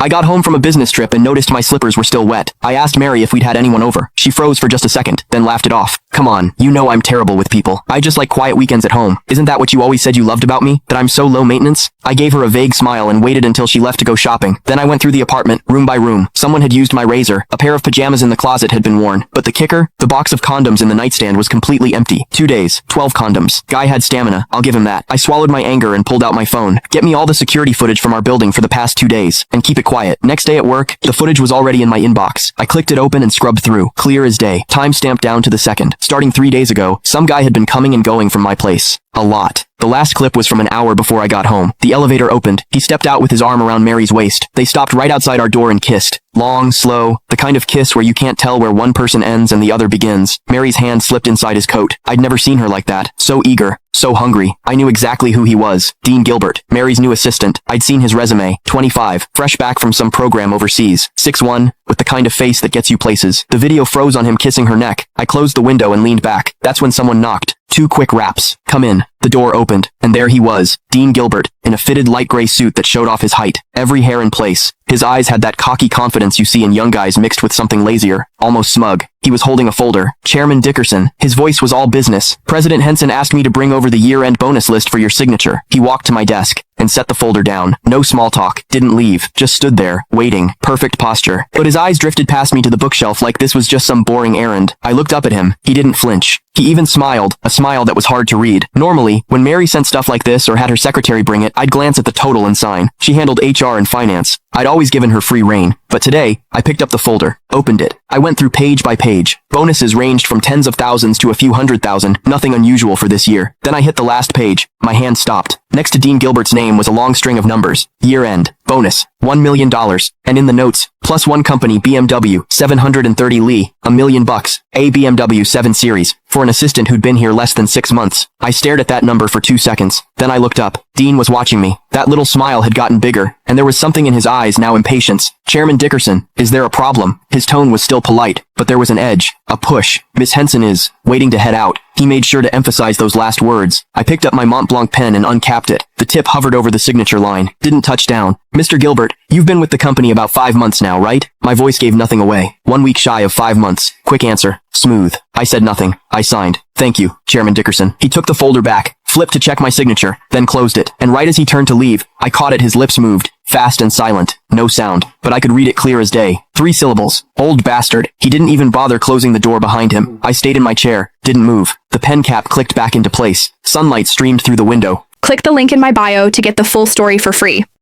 I got home from a business trip and noticed my slippers were still wet. I asked Mary if we'd had anyone over. She froze for just a second, then laughed it off. Come on, you know I'm terrible with people. I just like quiet weekends at home. Isn't that what you always said you loved about me? That I'm so low maintenance? I gave her a vague smile and waited until she left to go shopping. Then I went through the apartment, room by room. Someone had used my razor. A pair of pajamas in the closet had been worn. But the kicker? The box of condoms in the nightstand was completely empty. 2 days, 12 condoms. Guy had stamina, I'll give him that. I swallowed my anger and pulled out my phone. Get me all the security footage from our building for the past 2 days. And keep it quiet. Next day at work, the footage was already in my inbox. I clicked it open and scrubbed through. Clear as day. Time stamped down to the second. Starting 3 days ago, some guy had been coming and going from my place. A lot. The last clip was from an hour before I got home. The elevator opened. He stepped out with his arm around Mary's waist. They stopped right outside our door and kissed. Long, slow, the kind of kiss where you can't tell where one person ends and the other begins. Mary's hand slipped inside his coat. I'd never seen her like that. So eager. So hungry. I knew exactly who he was. Dean Gilbert, Mary's new assistant. I'd seen his resume. 25. Fresh back from some program overseas. 6'1", with the kind of face that gets you places. The video froze on him kissing her neck. I closed the window and leaned back. That's when someone knocked. 2 quick raps. Come in. The door opened, and there he was, Dean Gilbert, in a fitted light gray suit that showed off his height, every hair in place. His eyes had that cocky confidence you see in young guys mixed with something lazier, almost smug. He was holding a folder. Chairman Dickerson. His voice was all business. President Henson asked me to bring over the year-end bonus list for your signature. He walked to my desk and set the folder down. No small talk. Didn't leave. Just stood there, waiting. Perfect posture. But his eyes drifted past me to the bookshelf like this was just some boring errand. I looked up at him. He didn't flinch. He even smiled, a smile that was hard to read. Normally, when Mary sent stuff like this or had her secretary bring it, I'd glance at the total and sign. She handled HR and finance. I'd always given her free rein. But today, I picked up the folder, opened it. I went through page by page. Bonuses ranged from tens of thousands to a few 100,000, nothing unusual for this year. Then I hit the last page. My hand stopped. Next to Dean Gilbert's name was a long string of numbers. Year end. Bonus. $1 million. And in the notes, plus one company BMW, 730 Lee, $1 million. A BMW 7 Series, for an assistant who'd been here less than 6 months. I stared at that number for 2 seconds. Then I looked up. Dean was watching me. That little smile had gotten bigger, and there was something in his eyes, now impatience. Chairman Dickerson, is there a problem? His tone was still polite, but there was an edge, a push. Miss Henson is waiting to head out. He made sure to emphasize those last words. I picked up my Mont Blanc pen and uncapped it. The tip hovered over the signature line. Didn't touch down. Mr. Gilbert, you've been with the company about 5 months now, right? My voice gave nothing away. 1 week shy of 5 months. Quick answer. Smooth. I said nothing. I signed. Thank you, Chairman Dickerson. He took the folder back, flipped to check my signature, then closed it. And right as he turned to leave, I caught it. His lips moved. Fast and silent. No sound. But I could read it clear as day. 3 syllables. Old bastard. He didn't even bother closing the door behind him. I stayed in my chair. Didn't move. The pen cap clicked back into place. Sunlight streamed through the window. Click the link in my bio to get the full story for free.